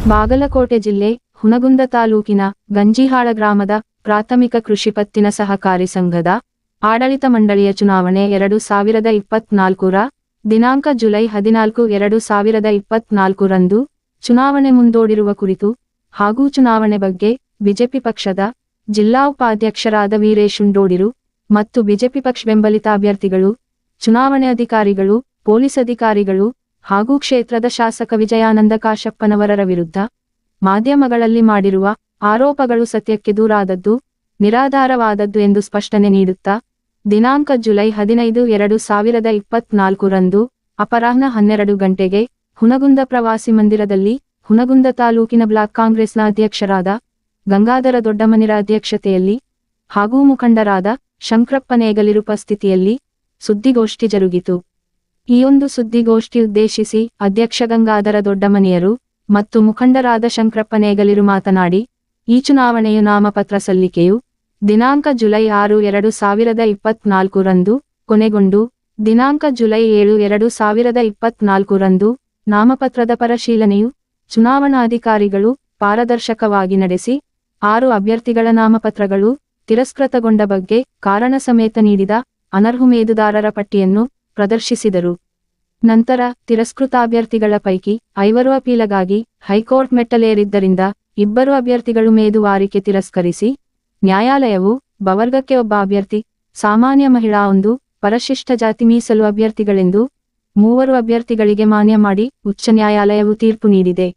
ಬಾಗಲಕೋಟೆ ಜಿಲ್ಲೆ ಹುನಗುಂದ ತಾಲೂಕಿನ ಗಂಜಿಹಾಳ ಗ್ರಾಮದ ಪ್ರಾಥಮಿಕ ಕೃಷಿ ಪತ್ತಿನ ಸಹಕಾರಿ ಸಂಘದ ಆಡಳಿತ ಮಂಡಳಿಯ ಚುನಾವಣೆ 2024ರ ದಿನಾಂಕ ಜುಲೈ 14, 2024ರಂದು ಚುನಾವಣೆ ಮುಂದೂಡಿರುವ ಕುರಿತು ಹಾಗೂ ಚುನಾವಣೆ ಬಗ್ಗೆ ಬಿಜೆಪಿ ಪಕ್ಷದ ಜಿಲ್ಲಾ ಉಪಾಧ್ಯಕ್ಷರಾದ ವೀರೇಶ್ ಉಂಡೋಡಿರು ಮತ್ತು ಬಿಜೆಪಿ ಪಕ್ಷ ಬೆಂಬಲಿತ ಅಭ್ಯರ್ಥಿಗಳು, ಚುನಾವಣೆ ಅಧಿಕಾರಿಗಳು, ಪೊಲೀಸ್ ಅಧಿಕಾರಿಗಳು ಹಾಗೂ ಕ್ಷೇತ್ರದ ಶಾಸಕ ವಿಜಯಾನಂದ ಕಾಶಪ್ಪನವರರ ವಿರುದ್ಧ ಮಾಧ್ಯಮಗಳಲ್ಲಿ ಮಾಡಿರುವ ಆರೋಪಗಳು ಸತ್ಯಕ್ಕೆ ದೂರಾದದ್ದು, ನಿರಾಧಾರವಾದದ್ದು ಎಂದು ಸ್ಪಷ್ಟನೆ ನೀಡುತ್ತಾ ದಿನಾಂಕ ಜುಲೈ 15, 2024ರಂದು ಅಪರಾಹ್ನ 12 ಗಂಟೆಗೆ ಹುನಗುಂದ ಪ್ರವಾಸಿ ಮಂದಿರದಲ್ಲಿ ಹುನಗುಂದ ತಾಲೂಕಿನ ಬ್ಲಾಕ್ ಕಾಂಗ್ರೆಸ್ನ ಅಧ್ಯಕ್ಷರಾದ ಗಂಗಾಧರ ದೊಡ್ಡಮನಿರ ಅಧ್ಯಕ್ಷತೆಯಲ್ಲಿ ಹಾಗೂ ಮುಖಂಡರಾದ ಶಂಕರಪ್ಪ ನೇಗಲಿರ ಉಪಸ್ಥಿತಿಯಲ್ಲಿ ಸುದ್ದಿಗೋಷ್ಠಿ ಜರುಗಿತು. ಈ ಒಂದು ಸುದ್ದಿಗೋಷ್ಠಿ ಉದ್ದೇಶಿಸಿ ಅಧ್ಯಕ್ಷ ಗಂಗಾಧರ ದೊಡ್ಡಮನಿಯರು ಮತ್ತು ಮುಖಂಡರಾದ ಶಂಕರಪ್ಪ ನೇಗಲಿರು ಮಾತನಾಡಿ, ಈ ಚುನಾವಣೆಯು ನಾಮಪತ್ರ ಸಲ್ಲಿಕೆಯು ದಿನಾಂಕ ಜುಲೈ 6, 2024ರಂದು ಕೊನೆಗೊಂಡು ದಿನಾಂಕ ಜುಲೈ 7, 2024ರಂದು ನಾಮಪತ್ರದ ಪರಿಶೀಲನೆಯು ಚುನಾವಣಾಧಿಕಾರಿಗಳು ಪಾರದರ್ಶಕವಾಗಿ ನಡೆಸಿ 6 ಅಭ್ಯರ್ಥಿಗಳ ನಾಮಪತ್ರಗಳು ತಿರಸ್ಕೃತಗೊಂಡ ಬಗ್ಗೆ ಕಾರಣ ಸಮೇತ ನೀಡಿದ ಅನರ್ಹ ಉಮೇದುದಾರರ ಪಟ್ಟಿಯನ್ನು ಪ್ರದರ್ಶಿಸಿದರು. ನಂತರ ತಿರಸ್ಕೃತ ಅಭ್ಯರ್ಥಿಗಳ ಪೈಕಿ 5 ಅಪೀಲಗಾಗಿ ಹೈಕೋರ್ಟ್ ಮೆಟ್ಟಲೇರಿದ್ದರಿಂದ 2 ಅಭ್ಯರ್ಥಿಗಳು ಉಮೇದುವಾರಿಕೆ ತಿರಸ್ಕರಿಸಿ ನ್ಯಾಯಾಲಯವು ಬವರ್ಗಕ್ಕೆ ಒಬ್ಬ ಅಭ್ಯರ್ಥಿ, ಸಾಮಾನ್ಯ ಮಹಿಳಾ 1, ಪರಿಶಿಷ್ಟ ಜಾತಿ ಮೀಸಲು ಅಭ್ಯರ್ಥಿಗಳೆಂದು 3 ಅಭ್ಯರ್ಥಿಗಳಿಗೆ ಮಾನ್ಯ ಮಾಡಿ ಉಚ್ಚ ನ್ಯಾಯಾಲಯವು ತೀರ್ಪು ನೀಡಿದೆ.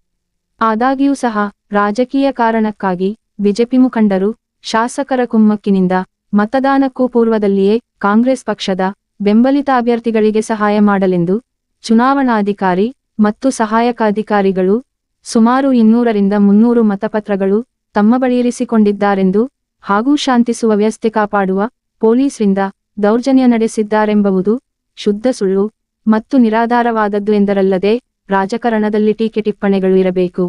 ಆದಾಗ್ಯೂ ಸಹ ರಾಜಕೀಯ ಕಾರಣಕ್ಕಾಗಿ ಬಿಜೆಪಿ ಮುಖಂಡರು, ಶಾಸಕರ ಕುಮ್ಮಕ್ಕಿನಿಂದ ಮತದಾನಕ್ಕೂ ಪೂರ್ವದಲ್ಲಿಯೇ ಕಾಂಗ್ರೆಸ್ ಪಕ್ಷದ ಬೆಂಬಲಿತ ಅಭ್ಯರ್ಥಿಗಳಿಗೆ ಸಹಾಯ ಮಾಡಲೆಂದು ಚುನಾವಣಾಧಿಕಾರಿ ಮತ್ತು ಸಹಾಯಕ ಅಧಿಕಾರಿಗಳು ಸುಮಾರು 200ರಿಂದ 300 ಮತಪತ್ರಗಳು ತಮ್ಮ ಬಳಿ ಇರಿಸಿಕೊಂಡಿದ್ದಾರೆಂದು ಹಾಗೂ ಶಾಂತಿ ಸುವ್ಯವಸ್ಥೆ ಕಾಪಾಡುವ ಪೊಲೀಸರಿಂದ ದೌರ್ಜನ್ಯ ನಡೆಸಿದ್ದಾರೆಂಬುದು ಶುದ್ಧ ಸುಳ್ಳು ಮತ್ತು ನಿರಾಧಾರವಾದದ್ದು ಎಂದರಲ್ಲದೆ ರಾಜಕಾರಣದಲ್ಲಿ ಟೀಕೆ ಟಿಪ್ಪಣಿಗಳು ಇರಬೇಕು.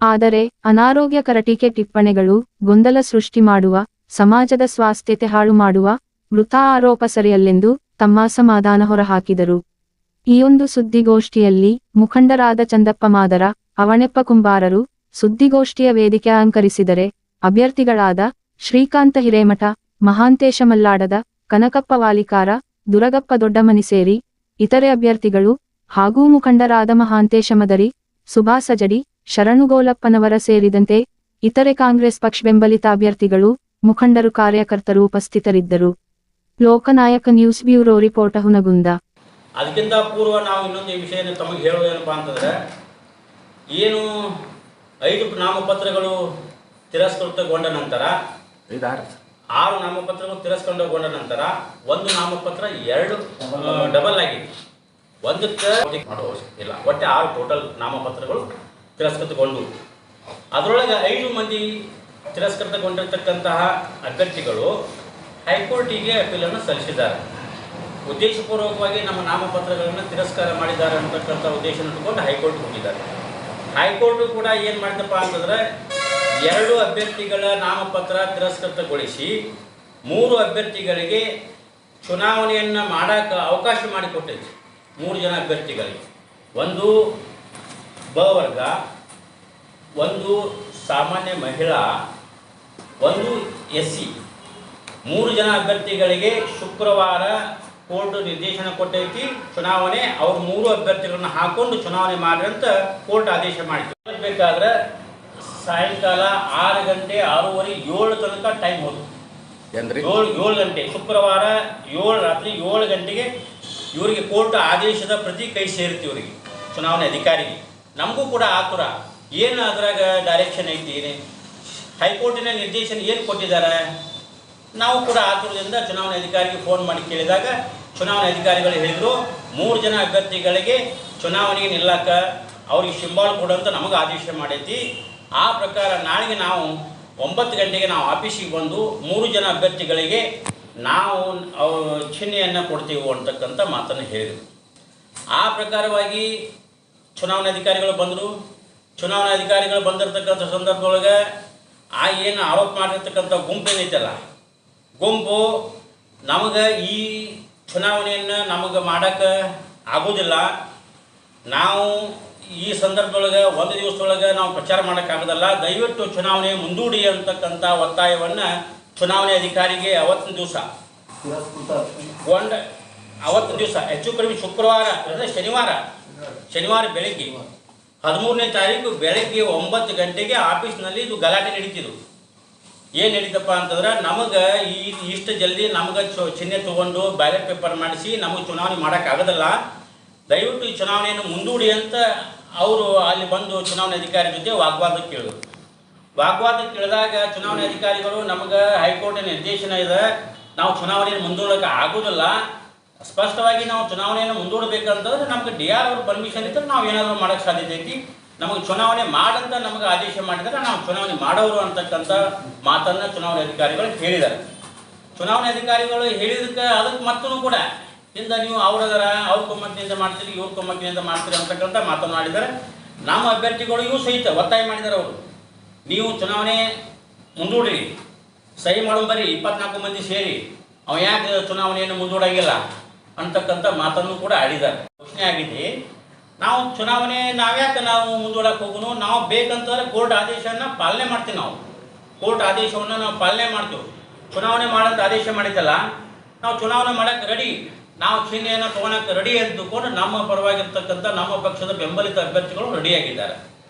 ಆದರೆ ಅನಾರೋಗ್ಯಕರ ಟೀಕೆ ಟಿಪ್ಪಣಿಗಳು ಗೊಂದಲ ಸೃಷ್ಟಿ ಮಾಡುವ, ಸಮಾಜದ ಸ್ವಾಸ್ಥ್ಯತೆ ಹಾಳು ಮಾಡುವ ವೃಥಾ ಆರೋಪ ಸರಿಯಲ್ಲೆಂದು ತಮ್ಮ ಅಸಮಾಧಾನ ಹೊರಹಾಕಿದರು. ಈ ಒಂದು ಸುದ್ದಿಗೋಷ್ಠಿಯಲ್ಲಿ ಮುಖಂಡರಾದ ಚಂದಪ್ಪ ಮಾದರ, ಅವಣೆಪ್ಪ ಕುಂಬಾರರು ಸುದ್ದಿಗೋಷ್ಠಿಯ ವೇದಿಕೆ ಅಲಂಕರಿಸಿದರೆ, ಅಭ್ಯರ್ಥಿಗಳಾದ ಶ್ರೀಕಾಂತ ಹಿರೇಮಠ, ಮಹಾಂತೇಶ ಮಲ್ಲಾಡದ, ಕನಕಪ್ಪ ವಾಲಿಕಾರ, ದುರಗಪ್ಪ ದೊಡ್ಡಮನಿ ಸೇರಿ ಇತರೆ ಅಭ್ಯರ್ಥಿಗಳು ಹಾಗೂ ಮುಖಂಡರಾದ ಮಹಾಂತೇಶ ಮದರಿ, ಸುಭಾಸ ಜಡಿ, ಶರಣುಗೋಲಪ್ಪನವರ ಸೇರಿದಂತೆ ಇತರೆ ಕಾಂಗ್ರೆಸ್ ಪಕ್ಷ ಬೆಂಬಲಿತ ಅಭ್ಯರ್ಥಿಗಳು, ಮುಖಂಡರು, ಕಾರ್ಯಕರ್ತರು ಉಪಸ್ಥಿತರಿದ್ದರು. ಲೋಕನಾಯಕ ನ್ಯೂಸ್ ಬ್ಯೂರೋ ರಿಪೋರ್ಟ್ ಹುನಗುಂದ. ಅದಕ್ಕಿಂತ ಪೂರ್ವ ನಾವು ಇನ್ನೊಂದು ವಿಷಯ ತಮಗೆ ಹೇಳೋದೇನಪ್ಪ ಅಂತಂದರೆ, ಏನು 5 ನಾಮಪತ್ರಗಳು ತಿರಸ್ಕೃತಗೊಂಡ ನಂತರ 6 ನಾಮಪತ್ರಗಳು ತಿರಸ್ಕೃತಗೊಂಡ ನಂತರ 1 ನಾಮಪತ್ರ 2 ಡಬಲ್ ಆಗಿದೆ. ಒಂದಕ್ಕೆ ಮಾಡೋ ಇಲ್ಲ, ಒಟ್ಟೆ 6 ಟೋಟಲ್ ನಾಮಪತ್ರಗಳು ತಿರಸ್ಕೃತಗೊಂಡು ಅದರೊಳಗೆ 5 ಮಂದಿ ತಿರಸ್ಕೃತಗೊಂಡಿರ್ತಕ್ಕಂತಹ ಅಭ್ಯರ್ಥಿಗಳು ಹೈಕೋರ್ಟಿಗೆ ಅಪೀಲನ್ನು ಸಲ್ಲಿಸಿದ್ದಾರೆ. ಉದ್ದೇಶಪೂರ್ವಕವಾಗಿ ನಮ್ಮ ನಾಮಪತ್ರಗಳನ್ನು ತಿರಸ್ಕಾರ ಮಾಡಿದ್ದಾರೆ ಅಂತಕ್ಕಂಥ ಉದ್ದೇಶ ಇಟ್ಟುಕೊಂಡು ಹೈಕೋರ್ಟ್ ಹೋಗಿದ್ದಾರೆ. ಹೈಕೋರ್ಟು ಕೂಡ ಏನು ಮಾಡಿದಪ್ಪ ಅಂತಂದರೆ 2 ಅಭ್ಯರ್ಥಿಗಳ ನಾಮಪತ್ರ ತಿರಸ್ಕೃತಗೊಳಿಸಿ 3 ಅಭ್ಯರ್ಥಿಗಳಿಗೆ ಚುನಾವಣೆಯನ್ನು ಮಾಡೋಕ್ಕೆ ಅವಕಾಶ ಮಾಡಿಕೊಟ್ಟೈತಿ. 3 ಜನ ಅಭ್ಯರ್ಥಿಗಳಿಗೆ, 1 ಬ ವರ್ಗ, 1 ಸಾಮಾನ್ಯ ಮಹಿಳಾ, 1 SC, 3 ಜನ ಅಭ್ಯರ್ಥಿಗಳಿಗೆ ಶುಕ್ರವಾರ ಕೋರ್ಟ್ ನಿರ್ದೇಶನ ಕೊಟ್ಟೈತಿ. ಚುನಾವಣೆ ಅವ್ರು 3 ಅಭ್ಯರ್ಥಿಗಳನ್ನ ಹಾಕೊಂಡು ಚುನಾವಣೆ ಮಾಡ್ರಿ ಅಂತ ಕೋರ್ಟ್ ಆದೇಶ ಮಾಡಿತು. ಬೇಕಾದ್ರೆ ಸಾಯಂಕಾಲ 6 ಗಂಟೆ 6:30 7 ತನಕ ಟೈಮ್ ಹೋದು. 7 ಗಂಟೆ ಶುಕ್ರವಾರ ರಾತ್ರಿ 7 ಗಂಟೆಗೆ ಇವರಿಗೆ ಕೋರ್ಟ್ ಆದೇಶದ ಪ್ರತಿ ಕೈ ಸೇರ್ತಿ ಇವರಿಗೆ, ಚುನಾವಣೆ ಅಧಿಕಾರಿಗೆ. ನಮಗೂ ಕೂಡ ಆತುರ, ಏನು ಅದ್ರಾಗ ಡೈರೆಕ್ಷನ್ ಐತಿ, ಹೈಕೋರ್ಟಿನ ನಿರ್ದೇಶನ ಏನು ಕೊಟ್ಟಿದ್ದಾರೆ. ನಾವು ಕೂಡ ಆತುರದಿಂದ ಚುನಾವಣೆ ಅಧಿಕಾರಿಗೆ ಫೋನ್ ಮಾಡಿ ಕೇಳಿದಾಗ ಚುನಾವಣೆ ಅಧಿಕಾರಿಗಳು ಹೇಳಿದರು, 3 ಜನ ಅಭ್ಯರ್ಥಿಗಳಿಗೆ ಚುನಾವಣೆಗೆ ನಿಲ್ಲಕ್ಕ ಅವ್ರಿಗೆ ಶಿಂಬಾಳು ಕೊಡಂತ ನಮಗೆ ಆದೇಶ ಮಾಡೈತಿ. ಆ ಪ್ರಕಾರ ನಾಳೆಗೆ ನಾವು 9 ಗಂಟೆಗೆ ನಾವು ಆಫೀಸಿಗೆ ಬಂದು 3 ಜನ ಅಭ್ಯರ್ಥಿಗಳಿಗೆ ನಾವು ಚಿಹ್ನೆಯನ್ನು ಕೊಡ್ತೀವಿ ಅಂತಕ್ಕಂಥ ಮಾತನ್ನು ಹೇಳಿದರು. ಆ ಪ್ರಕಾರವಾಗಿ ಚುನಾವಣಾಧಿಕಾರಿಗಳು ಬಂದರು. ಚುನಾವಣಾಧಿಕಾರಿಗಳು ಬಂದಿರತಕ್ಕಂಥ ಸಂದರ್ಭದೊಳಗೆ ಏನು ಆರೋಪ ಮಾಡಿರ್ತಕ್ಕಂಥ ಗುಂಪು ಏನೈತಲ್ಲ, ಗುಂಪು ನಮಗೆ ಈ ಚುನಾವಣೆಯನ್ನು ನಮಗೆ ಮಾಡೋಕ್ಕೆ ಆಗೋದಿಲ್ಲ, ನಾವು ಈ ಸಂದರ್ಭದೊಳಗೆ ಒಂದು ದಿವಸದೊಳಗೆ ನಾವು ಪ್ರಚಾರ ಮಾಡೋಕ್ಕಾಗೋದಲ್ಲ. ದಯವಿಟ್ಟು ಚುನಾವಣೆ ಮುಂದೂಡಿ ಅಂತಕ್ಕಂಥ ಒತ್ತಾಯವನ್ನು ಚುನಾವಣೆ ಅಧಿಕಾರಿಗೆ ಅವತ್ತಿನ ದಿವಸ ಅವತ್ತಿನ ದಿವಸ ಹೆಚ್ಚು ಕಡಿಮೆ ಶುಕ್ರವಾರ ಅಂದರೆ ಶನಿವಾರ ಬೆಳಗ್ಗೆ 13ನೇ ತಾರೀಕು ಬೆಳಗ್ಗೆ 9 ಗಂಟೆಗೆ ಆಫೀಸ್ನಲ್ಲಿ ಇದು ಗಲಾಟೆ ನಡೀತಿದ್ದು. ಏನು ನಡೀತಪ್ಪ ಅಂತಂದ್ರೆ ನಮಗೆ ಇಷ್ಟು ಜಲ್ದಿ ನಮಗೆ ಚಿಹ್ನೆ ತೊಗೊಂಡು ಬ್ಯಾಲೆಟ್ ಪೇಪರ್ ಮಾಡಿಸಿ ನಮಗೆ ಚುನಾವಣೆ ಮಾಡೋಕ್ಕಾಗೋದಲ್ಲ, ದಯವಿಟ್ಟು ಈ ಚುನಾವಣೆಯನ್ನು ಮುಂದೂಡಿ ಅಂತ ಅವರು ಅಲ್ಲಿ ಬಂದು ಚುನಾವಣೆ ಅಧಿಕಾರಿ ಜೊತೆ ವಾಗ್ವಾದಕ್ಕೆ ಕೇಳಿದ್ರು. ವಾಗ್ವಾದಕ್ಕೆ ಕೇಳಿದಾಗ ಚುನಾವಣೆ ಅಧಿಕಾರಿಗಳು ನಮಗೆ ಹೈಕೋರ್ಟ್ ನಿರ್ದೇಶನ ಇದೆ, ನಾವು ಚುನಾವಣೆಯನ್ನು ಮುಂದೂಡೋಕೆ ಆಗೋದಿಲ್ಲ, ಸ್ಪಷ್ಟವಾಗಿ ನಾವು ಚುನಾವಣೆಯನ್ನು ಮುಂದೂಡಬೇಕಂತಂದ್ರೆ ನಮಗೆ DR ಅವ್ರ ಪರ್ಮಿಷನ್ ಇದ್ದರೆ ನಾವು ಏನಾದರೂ ಮಾಡೋಕ್ಕೆ ಸಾಧ್ಯತೆ ಐತಿ, ನಮಗೆ ಚುನಾವಣೆ ಮಾಡಂತ ನಮಗೆ ಆದೇಶ ಮಾಡಿದರೆ ನಾವು ಚುನಾವಣೆ ಮಾಡೋರು ಅಂತಕ್ಕಂಥ ಮಾತನ್ನು ಚುನಾವಣೆ ಅಧಿಕಾರಿಗಳು ಹೇಳಿದ್ದಾರೆ. ಚುನಾವಣೆ ಅಧಿಕಾರಿಗಳು ಹೇಳಿದಕ್ಕೆ ಅದಕ್ಕೆ ಮತ್ತೂ ಕೂಡ ಇಂದ ನೀವು ಅವ್ರದರ ಅವ್ರ ಕೊಮ್ಮಕ್ಕಿನಿಂದ ಮಾಡ್ತೀರಿ, ಇವ್ರ ಕೊಮ್ಮಕ್ಕಿನಿಂದ ಮಾಡ್ತೀರಿ ಅಂತಕ್ಕಂಥ ಮಾತನಾಡಿದ್ದಾರೆ. ನಮ್ಮ ಅಭ್ಯರ್ಥಿಗಳು ಇವು ಸಹಿತ ಒತ್ತಾಯ ಮಾಡಿದ್ದಾರೆ. ಅವರು ನೀವು ಚುನಾವಣೆ ಮುಂದೂಡ್ರಿ, ಸಹಿ ಮಾಡೋಂಬರಿ 24 ಮಂದಿ ಸೇರಿ ಅವ ಯಾಕೆ ಚುನಾವಣೆಯನ್ನು ಮುಂದೂಡಂಗಿಲ್ಲ ಅಂತಕ್ಕಂಥ ಮಾತನ್ನು ಕೂಡ ಆಡಿದ್ದಾರೆ. ಪ್ರಶ್ನೆ ಆಗಿದೆ, ನಾವು ಚುನಾವಣೆ ನಾವ್ಯಾಕೆ ನಾವು ಮುಂದೂಡಕ್ಕೆ ಹೋಗೋನು, ನಾವು ಬೇಕಂತಂದ್ರೆ ಕೋರ್ಟ್ ಆದೇಶವನ್ನು ಪಾಲನೆ ಮಾಡ್ತೀವಿ. ನಾವು ಕೋರ್ಟ್ ಆದೇಶವನ್ನು ನಾವು ಪಾಲನೆ ಮಾಡ್ತೀವಿ. ಚುನಾವಣೆ ಮಾಡೋಂಥ ಆದೇಶ ಮಾಡಿದ್ದಲ್ಲ, ನಾವು ಚುನಾವಣೆ ಮಾಡೋಕ್ಕೆ ರೆಡಿ, ನಾವು ಚಿಹ್ನೆಯನ್ನು ತೊಗೊಳಕ್ಕೆ ರೆಡಿ ಅಂದುಕೊಂಡು ನಮ್ಮ ಪರವಾಗಿರ್ತಕ್ಕಂಥ ನಮ್ಮ ಪಕ್ಷದ ಬೆಂಬಲಿತ ಅಭ್ಯರ್ಥಿಗಳು ರೆಡಿಯಾಗಿದ್ದಾರೆ.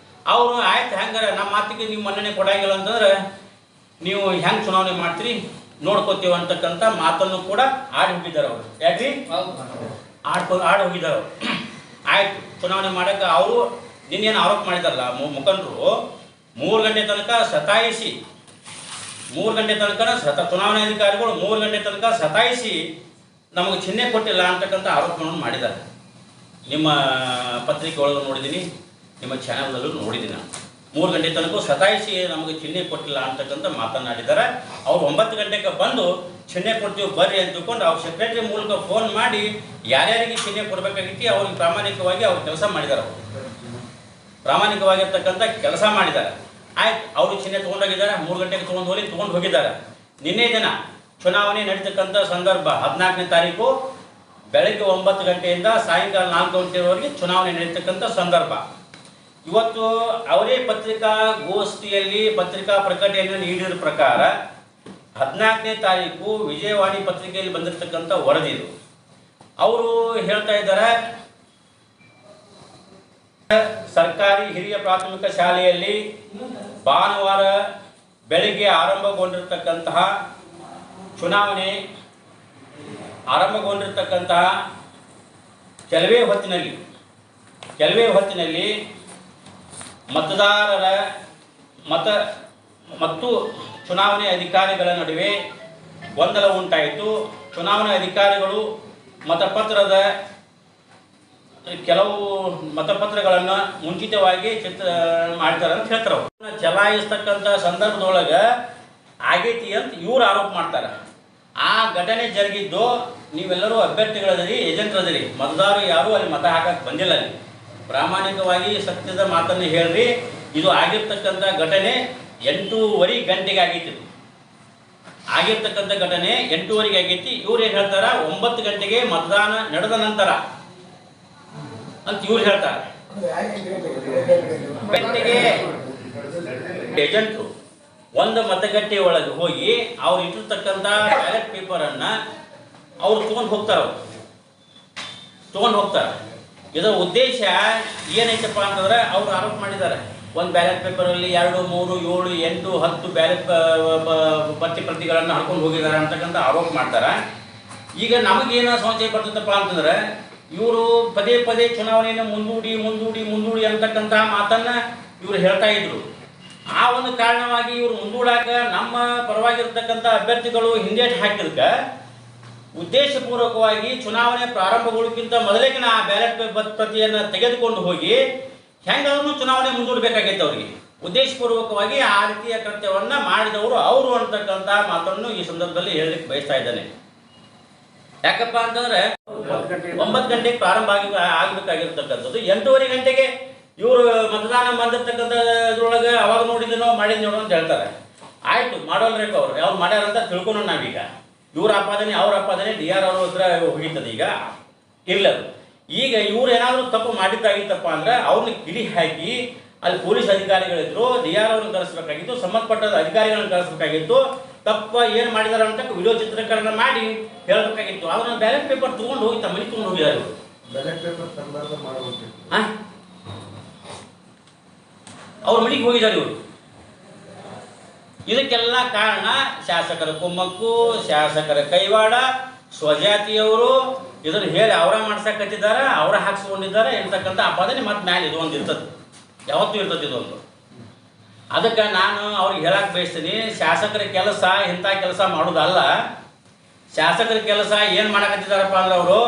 ಅವರು ಆಯ್ತು ಹೆಂಗಾರೆ ನಮ್ಮ ಮಾತಿಗೆ ನೀವು ಮನ್ನಣೆ ಕೊಡಂಗಿಲ್ಲ ಅಂತಂದ್ರೆ ನೀವು ಹೆಂಗೆ ಚುನಾವಣೆ ಮಾಡ್ತೀರಿ ನೋಡ್ಕೋತೀವಿ ಅಂತಕ್ಕಂಥ ಮಾತನ್ನು ಕೂಡ ಆಡಿ ಹೋಗಿದ್ದಾರೆ. ಅವರು ಯಾಕ್ರಿ ಆಡಿ ಹೋಗಿದ್ದಾರೆ ಅವರು. ಆಯಿತು ಚುನಾವಣೆ ಮಾಡೋಕ್ಕೆ ಅವರು ನಿನ್ನೇನು ಆರೋಪ ಮಾಡಿದಾರಲ್ಲ ಮುಖಂಡರು, 3 ಗಂಟೆ ತನಕ ಸತಾಯಿಸಿ, 3 ಗಂಟೆ ತನಕ ಚುನಾವಣಾ ಅಧಿಕಾರಿಗಳು 3 ಗಂಟೆ ತನಕ ಸತಾಯಿಸಿ ನಮಗೆ ಚಿಹ್ನೆ ಕೊಟ್ಟಿಲ್ಲ ಅಂತಕ್ಕಂಥ ಆರೋಪಗಳನ್ನು ಮಾಡಿದ್ದಾರೆ. ನಿಮ್ಮ ಪತ್ರಿಕೆ ಒಳಗೆ ನೋಡಿದ್ದೀನಿ, ನಿಮ್ಮ ಚಾನಲ್ದಲ್ಲೂ ನೋಡಿದ್ದೀನಿ. ನಾನು 3 ಗಂಟೆ ತನಕ ಸತಾಯಿಸಿ ನಮಗೆ ಚಿಹ್ನೆ ಕೊಟ್ಟಿಲ್ಲ ಅಂತಕ್ಕಂಥ ಮಾತನಾಡಿದ್ದಾರೆ. ಅವ್ರು 9 ಗಂಟೆಗೆ ಬಂದು ಚಿಹ್ನೆ ಕೊಡ್ತೀವಿ ಬರ್ರಿ ಅಂತ ತಿಳ್ಕೊಂಡು ಅವ್ರ ಸೆಕ್ರೆಟರಿ ಮೂಲಕ ಫೋನ್ ಮಾಡಿ ಯಾರ್ಯಾರಿಗೆ ಚಿಹ್ನೆ ಕೊಡಬೇಕಾಗಿತ್ತು ಅವ್ರಿಗೆ ಪ್ರಾಮಾಣಿಕವಾಗಿ ಅವ್ರು ಕೆಲಸ ಮಾಡಿದ್ದಾರೆ. ಪ್ರಾಮಾಣಿಕವಾಗಿರ್ತಕ್ಕಂಥ ಕೆಲಸ ಮಾಡಿದ್ದಾರೆ. ಆಯ್ತು, ಅವರು ಚಿಹ್ನೆ ತೊಗೊಂಡೋಗಿದ್ದಾರೆ, 3 ಗಂಟೆಗೆ ತೊಗೊಂಡು ಹೋಗಿದ್ದಾರೆ. ನಿನ್ನೆ ದಿನ ಚುನಾವಣೆ ನಡೀತಕ್ಕಂಥ ಸಂದರ್ಭ 14ನೇ ತಾರೀಕು ಬೆಳಗ್ಗೆ 9 ಗಂಟೆಯಿಂದ ಸಾಯಂಕಾಲ 4 ಗಂಟೆವರೆಗೆ ಚುನಾವಣೆ ನಡೀತಕ್ಕಂಥ ಸಂದರ್ಭ. ಇವತ್ತು ಅವರೇ ಪತ್ರಿಕಾಗೋಷ್ಠಿಯಲ್ಲಿ ಪತ್ರಿಕಾ ಪ್ರಕಟಣೆಯನ್ನು ನೀಡಿದ ಪ್ರಕಾರ 14ನೇ ತಾರೀಕು ವಿಜಯವಾಣಿ ಪತ್ರಿಕೆಯಲ್ಲಿ ಬಂದಿರತಕ್ಕಂಥ ವರದಿ ಇದು. ಅವರು ಹೇಳ್ತಾ ಇದ್ದಾರೆ, ಸರ್ಕಾರಿ ಹಿರಿಯ ಪ್ರಾಥಮಿಕ ಶಾಲೆಯಲ್ಲಿ ಭಾನುವಾರ ಬೆಳಿಗ್ಗೆ ಆರಂಭಗೊಂಡಿರ್ತಕ್ಕಂತಹ ಚುನಾವಣೆ ಕೆಲವೇ ಹೊತ್ತಿನಲ್ಲಿ ಮತದಾರರ ಮತ್ತು ಚುನಾವಣೆ ಅಧಿಕಾರಿಗಳ ನಡುವೆ ಗೊಂದಲ ಉಂಟಾಯಿತು. ಚುನಾವಣಾ ಅಧಿಕಾರಿಗಳು ಕೆಲವು ಮತಪತ್ರಗಳನ್ನು ಮುಂಚಿತವಾಗಿ ಮಾಡ್ತಾರೆ ಅಂತ ಹೇಳ್ತಾರೆ. ಅವರು ಚಲಾಯಿಸ್ತಕ್ಕಂಥ ಸಂದರ್ಭದೊಳಗೆ ಆಗೈತಿ ಅಂತ ಇವ್ರು ಆರೋಪ ಮಾಡ್ತಾರೆ. ಆ ಘಟನೆ ಜರುಗಿದ್ದು ನೀವೆಲ್ಲರೂ ಅಭ್ಯರ್ಥಿಗಳದಿರಿ, ಏಜೆಂಟ್ರದಿರಿ, ಮತದಾರರು ಯಾರು ಅಲ್ಲಿ ಮತ ಹಾಕಕ್ಕೆ ಬಂದಿಲ್ಲ. ಅಲ್ಲಿ ಪ್ರಾಮಾಣಿಕವಾಗಿ ಸತ್ಯದ ಮಾತನ್ನು ಹೇಳ್ರಿ. ಇದು ಆಗಿರ್ತಕ್ಕಂಥ ಘಟನೆ 8:30 ಗಂಟೆಗೆ ಆಗೈತಿ. ಆಗಿರ್ತಕ್ಕಂಥ ಘಟನೆ 8:30 ಆಗೈತಿ. ಇವ್ರು ಏನು ಹೇಳ್ತಾರೆ, 9 ಗಂಟೆಗೆ ಮತದಾನ ನಡೆದ ನಂತರ ಅಂತ ಇವ್ರು ಹೇಳ್ತಾರೆ. ಗಂಟೆಗೆ ಏಜೆಂಟ್ರು ಒಂದು ಮತಗಟ್ಟೆ ಒಳಗೆ ಹೋಗಿ ಅವ್ರು ಇಟ್ಟಿರ್ತಕ್ಕಂಥ ಬ್ಯಾಲೆಟ್ ಪೇಪರನ್ನು ಅವ್ರು ತೊಗೊಂಡು ಹೋಗ್ತಾರೆ. ಇದರ ಉದ್ದೇಶ ಏನೈತಪ್ಪ ಅಂತಂದ್ರೆ ಅವ್ರು ಆರೋಪ ಮಾಡಿದ್ದಾರೆ, ಒಂದು ಬ್ಯಾಲೆಟ್ ಪೇಪರಲ್ಲಿ 2, 3, 7, 8, 10 ಬ್ಯಾಲೆಟ್ ಪ್ರತಿಗಳನ್ನು ಹಾಕೊಂಡು ಹೋಗಿದ್ದಾರೆ ಅಂತಕ್ಕಂಥ ಆರೋಪ ಮಾಡ್ತಾರೆ. ಈಗ ನಮಗೇನೋ ಸಂಶಯ ಬರ್ತದಪ್ಪ ಅಂತಂದ್ರೆ ಇವರು ಪದೇ ಚುನಾವಣೆಯನ್ನು ಮುಂದೂಡಿ ಅಂತಕ್ಕಂಥ ಮಾತನ್ನು ಇವರು ಹೇಳ್ತಾ ಇದ್ರು. ಆ ಒಂದು ಕಾರಣವಾಗಿ ಇವರು ಮುಂದೂಡಾಕ ನಮ್ಮ ಪರವಾಗಿರ್ತಕ್ಕಂಥ ಅಭ್ಯರ್ಥಿಗಳು ಹಿಂದೇಟು ಹಾಕಿದಕ್ಕೆ ಉದ್ದೇಶಪೂರ್ವಕವಾಗಿ ಚುನಾವಣೆ ಪ್ರಾರಂಭಗೊಳ್ಳೋಕ್ಕಿಂತ ಮೊದಲೇ ಆ ಬ್ಯಾಲೆಟ್ ಪ್ರತಿಯನ್ನು ತೆಗೆದುಕೊಂಡು ಹೋಗಿ ಹೆಂಗಾದ್ರೂ ಚುನಾವಣೆ ಮುಂದೂಡಬೇಕಾಗೈತೆ. ಅವರಿಗೆ ಉದ್ದೇಶಪೂರ್ವಕವಾಗಿ ಆ ರೀತಿಯ ಕೃತ್ಯವನ್ನು ಮಾಡಿದವರು ಅವರು ಅಂತಕ್ಕಂಥ ಮಾತನ್ನು ಈ ಸಂದರ್ಭದಲ್ಲಿ ಹೇಳಲಿಕ್ಕೆ ಬಯಸ್ತಾ ಇದ್ದಾನೆ. ಯಾಕಪ್ಪ ಅಂತಂದ್ರೆ 9 ಗಂಟೆಗೆ ಪ್ರಾರಂಭ ಆಗಬೇಕಾಗಿರ್ತಕ್ಕಂಥದ್ದು 8:30 ಗಂಟೆಗೆ ಇವರು ಮತದಾನ ಬಂದಿರ್ತಕ್ಕಂಥ ಇದ್ರೊಳಗೆ ಅವಾಗ ಮಾಡಿದ್ದು ನೋಡು ಅಂತ ಹೇಳ್ತಾರೆ. ಆಯ್ತು, ಮಾಡೋಲ್ರೇಕು ಅವ್ರು ಯಾವ್ದು ಮಾಡ್ಯಾರಂತ ತಿಳ್ಕೊಂಡು ನಾವೀಗ ಇವ್ರ ಆಪಾದನೆ ಅವ್ರ ಆಪಾದನೆ DR ಅವ್ರ ಹತ್ರ ಹೋಗಿರ್ತದೆ. ಈಗ ಇರ್ಲದು ಈಗ ಇವ್ರು ಏನಾದರೂ ತಪ್ಪು ಮಾಡಿದ್ದಾಗಿತ್ತಪ್ಪ ಅಂದ್ರೆ ಅವ್ರನ್ನ ಕಿಡಿ ಹಾಕಿ ಅಲ್ಲಿ ಪೊಲೀಸ್ ಅಧಿಕಾರಿಗಳಿದ್ರು, DR ಅವ್ರನ್ನ ಕಳಿಸ್ಬೇಕಾಗಿತ್ತು, ಸಂಬಂಧಪಟ್ಟ ಅಧಿಕಾರಿಗಳನ್ನ ಕಳಿಸ್ಬೇಕಾಗಿತ್ತು. ತಪ್ಪ ಏನು ಮಾಡಿದಾರೆ ಅಂತ ವಿಡಿಯೋ ಚಿತ್ರೀಕರಣ ಮಾಡಿ ಹೇಳಬೇಕಾಗಿತ್ತು. ಅದನ್ನ ಬ್ಯಾಲೆಟ್ ಪೇಪರ್ ತೊಗೊಂಡು ಹೋಗಿ ತಮ್ಮ ಮನೆ ತೊಗೊಂಡು ಹೋಗಿದ್ದಾರೆ. ಅವ್ರ ಮನೆಗೆ ಹೋಗಿದ್ದಾರೆ ಇವರು. ಇದಕ್ಕೆಲ್ಲ ಕಾರಣ ಶಾಸಕರ ಕುಮ್ಮಕ್ಕು, ಶಾಸಕರ ಕೈವಾಡ, ಸ್ವಜಾತಿಯವರು ಇದನ್ನು ಹೇಳಿ ಅವರ ಮಾಡ್ಸಕತ್ತಿದ್ದಾರೆ, ಅವರ ಹಾಕ್ಸ್ಕೊಂಡಿದ್ದಾರೆ ಎಂತಕ್ಕಂಥ ಆಪಾದನೆ ಮತ್ತೆ ಮ್ಯಾಲೆ ಇದು ಒಂದು ಇರ್ತದೆ, ಯಾವತ್ತೂ ಇರ್ತದೆ ಇದೊಂದು. ಅದಕ್ಕೆ ನಾನು ಅವ್ರಿಗೆ ಹೇಳಕ್ಕೆ ಬಯಸ್ತೀನಿ, ಶಾಸಕರ ಕೆಲಸ ಇಂಥ ಕೆಲಸ ಮಾಡೋದಲ್ಲ. ಶಾಸಕರ ಕೆಲಸ ಏನು ಮಾಡಕತ್ತಿದ್ದಾರಪ್ಪ ಅಂದ್ರೆ ಅವರು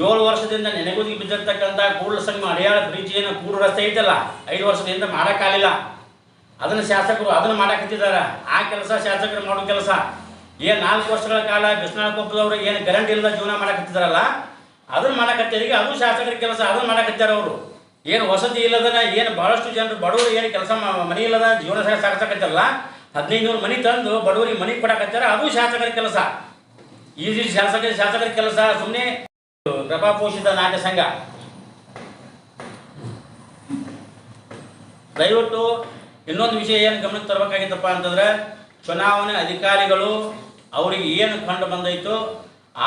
7 ವರ್ಷದಿಂದ ನೆನೆಗುದಿಗೆ ಬಿದ್ದಿರ್ತಕ್ಕಂಥ ಕೂಡಲ ಸಂಗಮ ಅಡಿಯಾಳ ಬ್ರಿಡ್ಜ್ ಏನು ಕೂಡು ರಸ್ತೆ ಐತಲ್ಲ, 5 ವರ್ಷದಿಂದ ಮಾಡೋಕ್ಕಾಗಲಿಲ್ಲ. ಅದನ್ನು ಶಾಸಕರು ಅದನ್ನು ಮಾಡಕತ್ತಿದ್ದಾರೆ. ಆ ಕೆಲಸ ಶಾಸಕರು ಮಾಡೋ ಕೆಲಸ. ಏನು 4 ವರ್ಷಗಳ ಕಾಲ ಬಿಸ್ನಾಳ ಕೊಪ್ಪದವ್ರು ಏನು ಕರೆಂಟ್ ಇಲ್ಲದ ಜೀವನ ಮಾಡಕತ್ತಿದ್ದಾರಲ್ಲ, ಅದನ್ನು ಮಾಡಕತ್ತಿರಿಗೆ ಅದು ಶಾಸಕರ ಕೆಲಸ. ಅದನ್ನು ಮಾಡಕತ್ತಾರ ಅವರು. ಏನು ವಸತಿ ಇಲ್ಲದನ ಏನು ಭಾಳಷ್ಟು ಜನರು ಬಡವರು ಏನು ಕೆಲಸ ಮನೆ ಇಲ್ಲದ ಜೀವನ ಸಾಗಿಸಕತ್ತಾರಲ್ಲ, 1500 ಮನೆ ತಂದು ಬಡವರಿಗೆ ಮನೆ ಕೊಡಕತ್ತಾರ, ಅದು ಶಾಸಕರ ಕೆಲಸ. ಈ ಶಾಸಕರ ಕೆಲಸ ಸುಮ್ಮನೆ ಪ್ರಭಾಪೋಷಿತ ನಾಟ್ಯ ಸಂಘ. ದಯವಿಟ್ಟು ಇನ್ನೊಂದು ವಿಷಯ ಏನು ಗಮನಕ್ಕೆ ತರಬೇಕಾಗಿತ್ತಪ್ಪ ಅಂತಂದ್ರೆ, ಚುನಾವಣೆ ಅಧಿಕಾರಿಗಳು ಅವರಿಗೆ ಏನು ಕಂಡು ಬಂದೈತು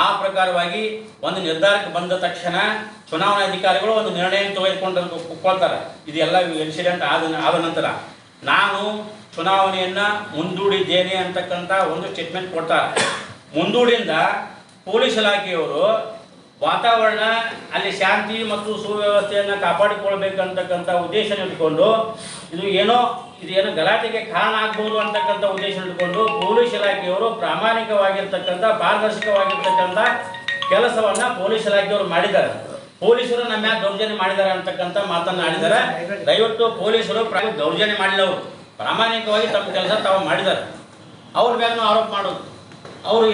ಆ ಪ್ರಕಾರವಾಗಿ ಒಂದು ನಿರ್ಧಾರಕ್ಕೆ ಬಂದ ತಕ್ಷಣ ಚುನಾವಣಾ ಅಧಿಕಾರಿಗಳು ಒಂದು ನಿರ್ಣಯ ತೆಗೆದುಕೊಂಡು ಕುತ್ಕೊಳ್ತಾರೆ. ಇದೆಲ್ಲ ಇನ್ಸಿಡೆಂಟ್ ಆದ ನಂತರ ನಾನು ಚುನಾವಣೆಯನ್ನು ಮುಂದೂಡಿದ್ದೇನೆ ಅಂತಕ್ಕಂಥ ಒಂದು ಸ್ಟೇಟ್ಮೆಂಟ್ ಕೊಡ್ತಾರೆ. ಮುಂದೂಡಿಂದ ಪೊಲೀಸ್ ಇಲಾಖೆಯವರು ವಾತಾವರಣ ಅಲ್ಲಿ ಶಾಂತಿ ಮತ್ತು ಸುವ್ಯವಸ್ಥೆಯನ್ನು ಕಾಪಾಡಿಕೊಳ್ಬೇಕಂತಕ್ಕಂಥ ಉದ್ದೇಶ ಇಟ್ಕೊಂಡು ಇದು ಏನೋ ಗಲಾಟೆಗೆ ಕಾರಣ ಆಗ್ಬೋದು ಅಂತಕ್ಕಂಥ ಉದ್ದೇಶ ಇಟ್ಕೊಂಡು ಪೊಲೀಸ್ ಇಲಾಖೆಯವರು ಪ್ರಾಮಾಣಿಕವಾಗಿರ್ತಕ್ಕಂಥ ಪಾರದರ್ಶಕವಾಗಿರ್ತಕ್ಕಂಥ ಕೆಲಸವನ್ನು ಪೊಲೀಸ್ ಇಲಾಖೆಯವರು ಮಾಡಿದ್ದಾರೆ. ಪೊಲೀಸರು ನಮ್ಮ ಮ್ಯಾಲೆ ದೌರ್ಜನ್ಯ ಮಾಡಿದ್ದಾರೆ ಅಂತಕ್ಕಂಥ ಮಾತನ್ನು ಆಡಿದ್ದಾರೆ. ದಯವಿಟ್ಟು ಪೊಲೀಸರು ದೌರ್ಜನ್ಯ ಮಾಡಿಲ್ಲ, ಅವರು ಪ್ರಾಮಾಣಿಕವಾಗಿ ತಮ್ಮ ಕೆಲಸ ತಾವು ಮಾಡಿದ್ದಾರೆ. ಅವ್ರ ಮ್ಯಾಗೂ ಆರೋಪ ಮಾಡೋದು, ಅವರು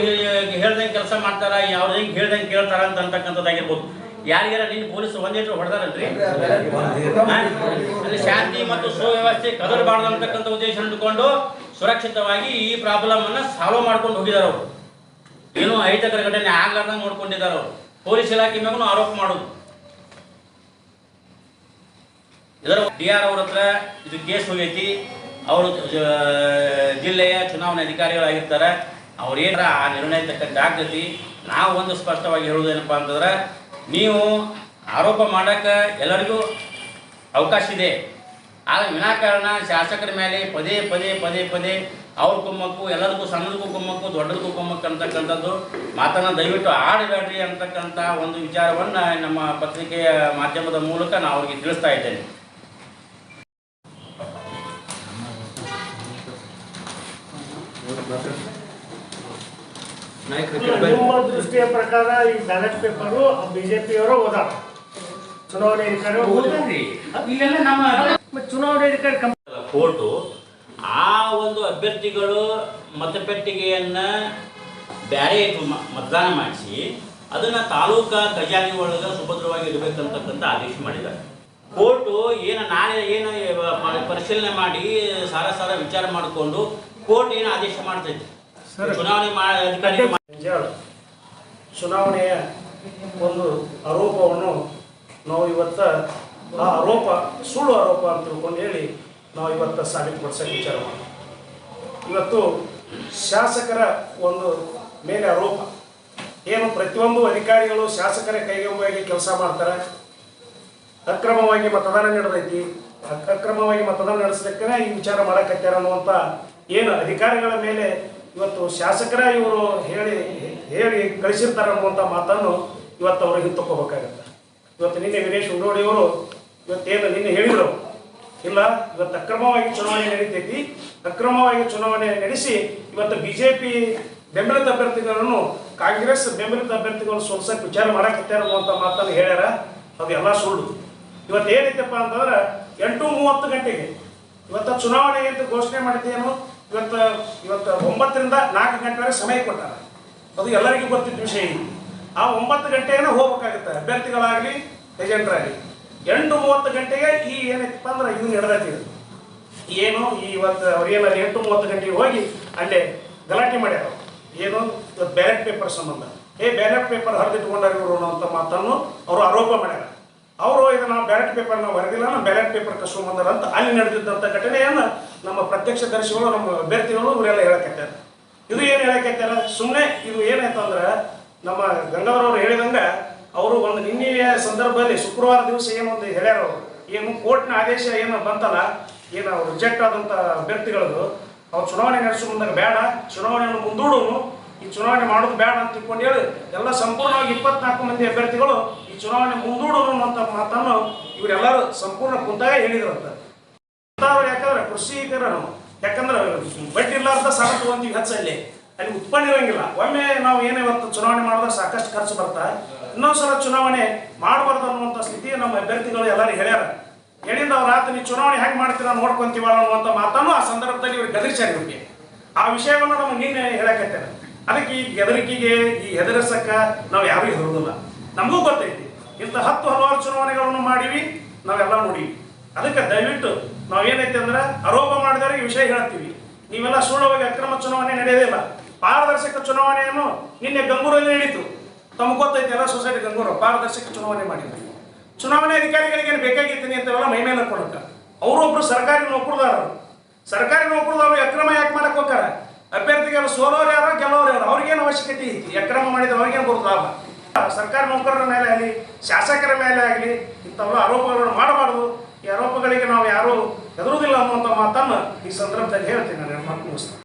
ಹೇಳ್ದಂಗೆ ಕೆಲಸ ಮಾಡ್ತಾರ, ಅವ್ರು ಹೆಂಗೆ ಹೇಳ್ದಂಗೆ ಕೇಳ್ತಾರ ಅಂತಕ್ಕಂಥದ್ದಾಗಿರ್ಬೋದು. ಯಾರಿಗಾರ ನೀನು ಪೊಲೀಸರು ಒಂದೇಟು ಹೊಡೆದಾರಲ್ರಿ, ಅಲ್ಲಿ ಶಾಂತಿ ಮತ್ತು ಸುವ್ಯವಸ್ಥೆ ಕದರಬಾರ್ದು ಅಂತಕ್ಕಂಥ ಉದ್ದೇಶ ಇಟ್ಟುಕೊಂಡು ಸುರಕ್ಷಿತವಾಗಿ ಈ ಪ್ರಾಬ್ಲಮನ್ನು ಸಾಲ್ವ್ ಮಾಡ್ಕೊಂಡು ಹೋಗಿದ್ದಾರೆ. ಅವರು ಏನೋ ಅಹಿತಕರ ಘಟನೆ ಆಗ್ಲಾರ್ದಂಗೆ ನೋಡ್ಕೊಂಡಿದ್ದಾರೆ. ಅವರು ಪೊಲೀಸ್ ಇಲಾಖೆ ಮ್ಯಾಗೂ ಆರೋಪ ಮಾಡೋದು. ಇದರ DR ಅವ್ರ ಹತ್ರ ಇದು ಕೇಸ್ ಹೋಗೈತಿ. ಅವರು ಜಿಲ್ಲೆಯ ಚುನಾವಣಾ ಅಧಿಕಾರಿಗಳಾಗಿರ್ತಾರೆ. ಅವ್ರೇನಾರ ಆ ನಿರ್ಣಯ ತಕ್ಕಂತೆ ಆಗ್ತೈತಿ. ನಾವು ಒಂದು ಸ್ಪಷ್ಟವಾಗಿ ಹೇಳುವುದೇನಪ್ಪ ಅಂತಂದ್ರೆ, ನೀವು ಆರೋಪ ಮಾಡೋಕ್ಕೆ ಎಲ್ಲರಿಗೂ ಅವಕಾಶ ಇದೆ. ಆದರೆ ವಿನಾಕಾರಣ ಶಾಸಕರ ಮೇಲೆ ಪದೇ ಪದೇ ಪದೇ ಪದೇ ಅವ್ರ ಕುಮ್ಮಕ್ಕು, ಎಲ್ಲರಿಗೂ ಸಣ್ಣದಕ್ಕೂ ಕುಮ್ಮಕ್ಕು, ದೊಡ್ಡದಕ್ಕೂ ಕುಮ್ಮಕ್ಕು ಅಂತಕ್ಕಂಥದ್ದು ಮಾತನ್ನು ದಯವಿಟ್ಟು ಆಡಬೇಡ್ರಿ ಅಂತಕ್ಕಂಥ ಒಂದು ವಿಚಾರವನ್ನು ನಮ್ಮ ಪತ್ರಿಕೆಯ ಮಾಧ್ಯಮದ ಮೂಲಕ ನಾನು ಅವ್ರಿಗೆ ತಿಳಿಸ್ತಾ ಇದ್ದೇನೆ. ನಿಮ್ಮ ದೃಷ್ಟಿಯ ಪ್ರಕಾರ ಈ ಬ್ಯಾಲೆಟ್ ಪೇಪರು ಬಿಜೆಪಿಯವರು ಓದಾರ, ಚುನಾವಣೆ ಇಲ್ಲೆಲ್ಲ ನಮ್ಮ ಚುನಾವಣೆ ಅಧಿಕಾರಿ ಕೋರ್ಟು ಆ ಒಂದು ಅಭ್ಯರ್ಥಿಗಳು ಮತಪೆಟ್ಟಿಗೆಯನ್ನು ಬೇರೆ ಮತದಾನ ಮಾಡಿಸಿ ಅದನ್ನು ತಾಲೂಕಾ ಖಜಾನೆ ಒಳಗೆ ಸುಭದ್ರವಾಗಿ ಇಡಬೇಕಂತಕ್ಕಂಥ ಆದೇಶ ಮಾಡಿದ್ದಾರೆ. ಕೋರ್ಟು ನಾಳೆ ಪರಿಶೀಲನೆ ಮಾಡಿ ಸಾರ ವಿಚಾರ ಮಾಡಿಕೊಂಡು ಕೋರ್ಟ್ ಏನು ಆದೇಶ ಮಾಡ್ತೈತಿ, ಚುನಾವಣೆ ಅಧಿಕಾರಿ ಚುನಾವಣೆಯ ಒಂದು ಆರೋಪವನ್ನು ನಾವು ಇವತ್ತು ಆ ಆರೋಪ ಸುಳ್ಳು ಆರೋಪ ಅಂತ ತಿಳ್ಕೊಂಡು ಹೇಳಿ ನಾವು ಇವತ್ತು ಸಾಬೀತುಪಡಿಸೋಕೆ ವಿಚಾರ ಮಾಡಿ. ಇವತ್ತು ಶಾಸಕರ ಒಂದು ಮೇಲೆ ಆರೋಪ ಏನು, ಪ್ರತಿಯೊಂದು ಅಧಿಕಾರಿಗಳು ಶಾಸಕರ ಕೈಗೆ ಕೆಲಸ ಮಾಡ್ತಾರೆ. ಅಕ್ರಮವಾಗಿ ಮತದಾನ ನಡೆದೈತಿ, ಅಕ್ರಮವಾಗಿ ಮತದಾನ ನಡೆಸಲಿಕ್ಕೆ ಈ ವಿಚಾರ ಮಾಡಕತ್ಯಾರ ಅನ್ನುವಂಥ ಏನು ಅಧಿಕಾರಿಗಳ ಮೇಲೆ ಇವತ್ತು ಶಾಸಕರ ಇವರು ಹೇಳಿ ಕಳಿಸಿರ್ತಾರೆ ಅನ್ನುವಂಥ ಮಾತನ್ನು ಇವತ್ತು ಅವರು ಹಿಂತಕ್ಕೋಬೇಕಾಗತ್ತೆ. ಇವತ್ತು ನಿನ್ನೆ ವೀರೇಶ್ ಉಂಡೋಡಿಯವರು ಇವತ್ತೇನು ನಿನ್ನೆ ಹೇಳಿದರು, ಇಲ್ಲ ಇವತ್ತು ಅಕ್ರಮವಾಗಿ ಚುನಾವಣೆ ನಡೀತೈತಿ, ಅಕ್ರಮವಾಗಿ ಚುನಾವಣೆ ನಡೆಸಿ ಇವತ್ತು BJP ಬೆಂಬಲಿತ ಅಭ್ಯರ್ಥಿಗಳನ್ನು ಕಾಂಗ್ರೆಸ್ ಬೆಂಬಲಿತ ಅಭ್ಯರ್ಥಿಗಳು ಸೋಲ್ಸಕ್ಕೆ ವಿಚಾರ ಮಾಡಕತ್ಯಾರ ಅನ್ನುವಂಥ ಮಾತನ್ನು ಹೇಳ್ಯಾರ. ಅದು ಎಲ್ಲ ಸುಳ್ಳು. ಇವತ್ತು ಏನೈತಪ್ಪ ಅಂತಂದ್ರೆ 8:30 ಗಂಟೆಗೆ ಇವತ್ತು ಚುನಾವಣೆ ಅಂತ ಘೋಷಣೆ ಮಾಡಿದ್ದೇನು, ಇವತ್ತು 9ರಿಂದ 4 ಗಂಟೆವರೆಗೆ ಸಮಯ ಕೊಟ್ಟಾರ. ಅದು ಎಲ್ಲರಿಗೂ ಗೊತ್ತಿದ್ದ ವಿಷಯ. ಆ 9 ಗಂಟೆಗೆ ಹೋಗ್ಬೇಕಾಗುತ್ತೆ ಅಭ್ಯರ್ಥಿಗಳಾಗಲಿ ಏಜೆಂಟ್ರಾಗಲಿ. 8:30 ಗಂಟೆಗೆ ಈ ಏನೈತಪ್ಪ ಅಂದ್ರೆ ಇದು ನಡೆದೈತಿ. ಏನು ಇವತ್ತು ಅವ್ರೇನು 8:30 ಗಂಟೆಗೆ ಹೋಗಿ ಅಲ್ಲೇ ಗಲಾಟೆ ಮಾಡ್ಯಾರ. ಏನು ಇವತ್ತು ಬ್ಯಾಲೆಟ್ ಪೇಪರ್ ಸಂಬಂಧ ಬ್ಯಾಲೆಟ್ ಪೇಪರ್ ಹರಿದಿಟ್ಕೊಂಡಾರ ಇವರು ಅನ್ನೋಂಥ ಮಾತನ್ನು ಅವರು ಆರೋಪ ಮಾಡ್ಯಾರ. ಅವರು ಇದು ನಾವು ಬ್ಯಾಲೆಟ್ ಪೇಪರ್ ನಾವು ಹರಿದಿಲ್ಲ, ನಾವು ಬ್ಯಾಲೆಟ್ ಪೇಪರ್ ಕಸ್ಕೊಂಡ್ ಬಂದಾರ ಅಂತ ಅಲ್ಲಿ ನಡೆದಿದ್ದಂಥ ಘಟನೆಯನ್ನು ನಮ್ಮ ಪ್ರತ್ಯಕ್ಷದರ್ಶಿಗಳು, ನಮ್ಮ ಅಭ್ಯರ್ಥಿಗಳು ಇವರೆಲ್ಲ ಹೇಳಕತ್ತಾರೆ. ಇದು ಏನು ಹೇಳಕತ್ತಾರೆ, ಸುಮ್ಮನೆ ಇದು ಏನಾಯ್ತಂದ್ರೆ ನಮ್ಮ ಗಂಗಾಧರ್ ಅವರು ಹೇಳಿದಂಗೆ ಅವರು ಒಂದು ನಿನ್ನೆಯ ಸಂದರ್ಭದಲ್ಲಿ ಶುಕ್ರವಾರ ದಿವಸ ಏನೊಂದು ಹೇಳ್ಯಾರ, ಅವರು ಏನು ಕೋರ್ಟ್ನ ಆದೇಶ ಏನು ಬಂತಲ್ಲ, ಏನು ಅವ್ರು ರಿಜೆಕ್ಟ್ ಆದಂಥ ಅಭ್ಯರ್ಥಿಗಳದು ಅವ್ರು ಚುನಾವಣೆ ನಡೆಸೋ ಮುಂದಾಗ ಬೇಡ, ಚುನಾವಣೆಯನ್ನು ಮುಂದೂಡೋನು, ಈ ಚುನಾವಣೆ ಮಾಡೋದು ಬೇಡ ಅಂತ ತಿಳ್ಕೊಂಡು ಹೇಳಿ ಎಲ್ಲ ಸಂಪೂರ್ಣವಾಗಿ 24 ಮಂದಿ ಅಭ್ಯರ್ಥಿಗಳು ಈ ಚುನಾವಣೆ ಮುಂದೂಡೋನು ಅನ್ನೋಂಥ ಮಾತನ್ನು ಇವರೆಲ್ಲರೂ ಸಂಪೂರ್ಣ ಕುಂತಾಗ ಹೇಳಿದ್ರಂತ. ಯಾಕಂದ್ರೆ ಕೃಷಿಕರನು ಯಾಕಂದ್ರೆ ಬಡ್ಡಿ ಇರ್ಲಾರ್ದ ಸಾಲ ತಗೊಂತೀವಿ ಹೆಚ್ಚಲ್ಲಿ, ಅಲ್ಲಿ ಉತ್ಪನ್ನ ಇರೋಂಗಿಲ್ಲ. ಒಮ್ಮೆ ನಾವು ಏನೇ ಇವತ್ತು ಚುನಾವಣೆ ಮಾಡಿದ್ರೆ ಸಾಕಷ್ಟು ಖರ್ಚು ಬರ್ತಾ, ಇನ್ನೊಂದ್ಸಲ ಚುನಾವಣೆ ಮಾಡಬಾರ್ದು ಅನ್ನುವಂಥ ಸ್ಥಿತಿ ನಮ್ಮ ಅಭ್ಯರ್ಥಿಗಳು ಎಲ್ಲರೂ ಹೇಳ್ಯಾರ. ಹೇಳಿಂದ ಅವ್ರ ಆತ ನೀವು ಚುನಾವಣೆ ಹೇಗೆ ಮಾಡ್ತೀರ ನೋಡ್ಕೊಂತೀವ ಅನ್ನುವಂಥ ಮಾತನ್ನು ಆ ಸಂದರ್ಭದಲ್ಲಿ ಇವ್ರಿಗೆ ಗದರಿಸ್ಯಾರ. ಇವ್ರಿಗೆ ಆ ವಿಷಯವನ್ನು ನಮಗೆ ನಿನ್ನೆ ಹೇಳಕತ್ತೇನೆ. ಅದಕ್ಕೆ ಈ ಹೆದರಿಕೆಗೆ, ಈ ಹೆದರಿಸಕ್ಕ ನಾವು ಯಾರೂ ಹೆದರುವುದಿಲ್ಲ. ನಮಗೂ ಗೊತ್ತೈತಿ ಇಂಥ 10 ಹಲವಾರು ಚುನಾವಣೆಗಳನ್ನು ಮಾಡೀವಿ, ನಾವೆಲ್ಲ ನೋಡೀವಿ. ಅದಕ್ಕೆ ದಯವಿಟ್ಟು ನಾವೇನೈತೆ ಅಂದ್ರೆ ಆರೋಪ ಮಾಡಿದವರಿಗೆ ವಿಷಯ ಹೇಳ್ತೀವಿ. ನೀವೆಲ್ಲ ಸುಳ್ಳುವಾಗಿ ಅಕ್ರಮ ಚುನಾವಣೆ ನಡೆಯೋದಿಲ್ಲ. ಪಾರದರ್ಶಕ ಚುನಾವಣೆಯನ್ನು ನಿನ್ನೆ ಗಂಗೂರಲ್ಲಿ ನಡೀತು. ತಮಗೆ ಗೊತ್ತೈತಿ, ಎಲ್ಲ ಸೊಸೈಟಿ ಗಂಗೂರು ಪಾರದರ್ಶಕ ಚುನಾವಣೆ ಮಾಡಿದ್ರು. ಚುನಾವಣೆ ಅಧಿಕಾರಿಗಳಿಗೆ ಏನು ಬೇಕಾಗಿದ್ದೀನಿ ಅಂತೆಲ್ಲ ಮೈ ಮೇಲೆ ಕೊಡಕ ಅವರೊಬ್ರು ಸರ್ಕಾರಿ ನೌಕರದಾರರು. ಸರ್ಕಾರಿ ನೌಕರದವರು ಅಕ್ರಮ ಯಾಕೆ ಮಾಡಕ್ ಹೋಗ್ತಾರ? ಅಭ್ಯರ್ಥಿಗಳು ಸೋಲೋರು ಯಾರೋ ಗೆಲ್ಲೋರು ಯಾರು, ಅವ್ರಿಗೇನು ಅವಶ್ಯಕತೆ ಐತಿ? ಅಕ್ರಮ ಮಾಡಿದ್ರೆ ಅವ್ರಿಗೇನು ಬರುತ್ತೆ ಲಾಭ? ಸರ್ಕಾರಿ ನೌಕರರ ಮೇಲೆ ಆಗಲಿ, ಶಾಸಕರ ಮೇಲೆ ಆಗಲಿ ಇಂಥವೆಲ್ಲ ಆರೋಪಗಳನ್ನು ಮಾಡಬಾರ್ದು. ಈ ಆರೋಪಗಳಿಗೆ ನಾವು ಯಾರೂ ಹೆದರುವುದಿಲ್ಲ ಅನ್ನುವಂಥ ಮಾತನ್ನು ಈ ಸಂದರ್ಭದಲ್ಲಿ ಹೇಳ್ತೀನಿ. ನಾನು ಮಾತು ಮುಗಿಸ್ತೀನಿ.